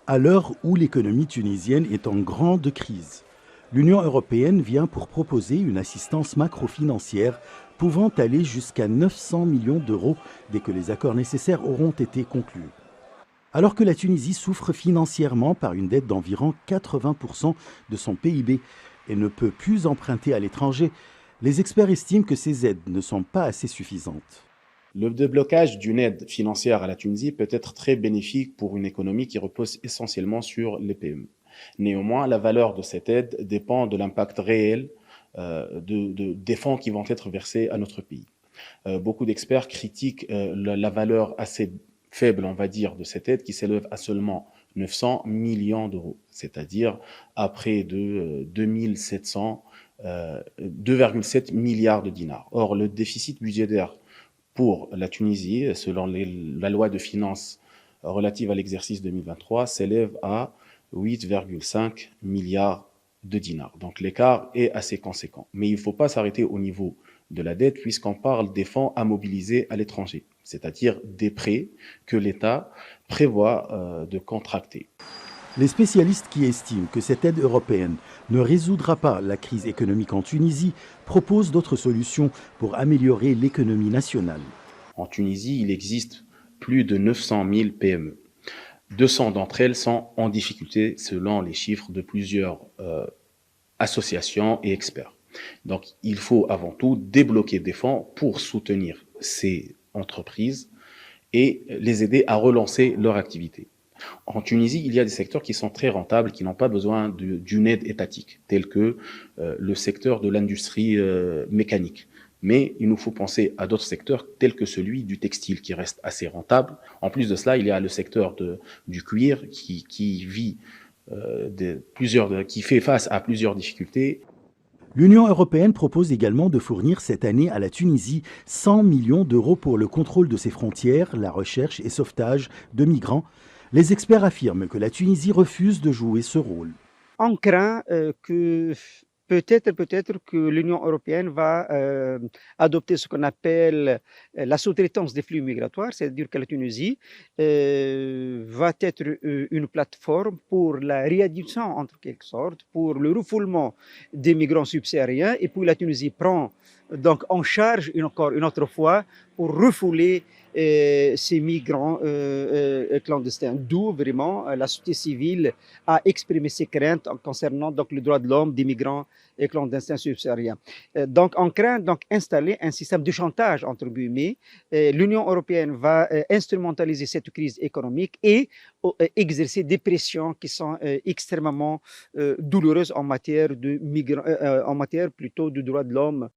À l'heure où l'économie tunisienne est en grande crise, l'Union européenne vient pour proposer une assistance macrofinancière pouvant aller jusqu'à 900 millions d'euros dès que les accords nécessaires auront été conclus. Alors que la Tunisie souffre financièrement par une dette d'environ 80% de son PIB et ne peut plus emprunter à l'étranger, les experts estiment que ces aides ne sont pas assez suffisantes. Le déblocage d'une aide financière à la Tunisie peut être très bénéfique pour une économie qui repose essentiellement sur les PME. Néanmoins, la valeur de cette aide dépend de l'impact réel des fonds qui vont être versés à notre pays. Beaucoup d'experts critiquent la valeur assez faible, on va dire, de cette aide qui s'élève à seulement 900 millions d'euros, c'est-à-dire à près de 2,7 milliards de dinars. Or, le déficit budgétaire pour la Tunisie, selon la loi de finances relative à l'exercice 2023, s'élève à 8,5 milliards de dinars. Donc l'écart est assez conséquent. Mais il ne faut pas s'arrêter au niveau de la dette puisqu'on parle des fonds à mobiliser à l'étranger, c'est-à-dire des prêts que l'État prévoit de contracter. Les spécialistes qui estiment que cette aide européenne ne résoudra pas la crise économique en Tunisie proposent d'autres solutions pour améliorer l'économie nationale. En Tunisie, il existe plus de 900 000 PME. 200 d'entre elles sont en difficulté selon les chiffres de plusieurs associations et experts. Donc, il faut avant tout débloquer des fonds pour soutenir ces entreprises et les aider à relancer leur activité. En Tunisie, il y a des secteurs qui sont très rentables, qui n'ont pas besoin d'une aide étatique, tels que le secteur de l'industrie mécanique. Mais il nous faut penser à d'autres secteurs tels que celui du textile qui reste assez rentable. En plus de cela, il y a le secteur du cuir qui fait face à plusieurs difficultés. L'Union européenne propose également de fournir cette année à la Tunisie 100 millions d'euros pour le contrôle de ses frontières, la recherche et sauvetage de migrants. Les experts affirment que la Tunisie refuse de jouer ce rôle. On craint que peut-être que l'Union européenne va adopter ce qu'on appelle la sous-traitance des flux migratoires, c'est-à-dire que la Tunisie va être une plateforme pour la réadmission, en quelque sorte, pour le refoulement des migrants subsahariens, et puis la Tunisie prend donc en charge encore une autre fois pour refouler ces migrants clandestins. D'où vraiment la société civile a exprimé ses craintes concernant donc le droit de l'homme des migrants clandestins subsahariens. Donc on craint donc installer un système de chantage entre guillemets. L'Union européenne va instrumentaliser cette crise économique et exercer des pressions qui sont extrêmement douloureuses en matière de migrants, en matière plutôt de droits de l'homme.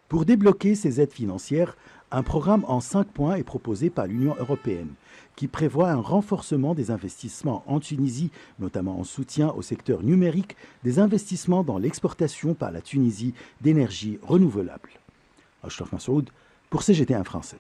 Pour débloquer ces aides financières, un programme en 5 points est proposé par l'Union européenne, qui prévoit un renforcement des investissements en Tunisie, notamment en soutien au secteur numérique, des investissements dans l'exportation par la Tunisie d'énergie renouvelable. Ashraf Massoud pour CGT1 Français.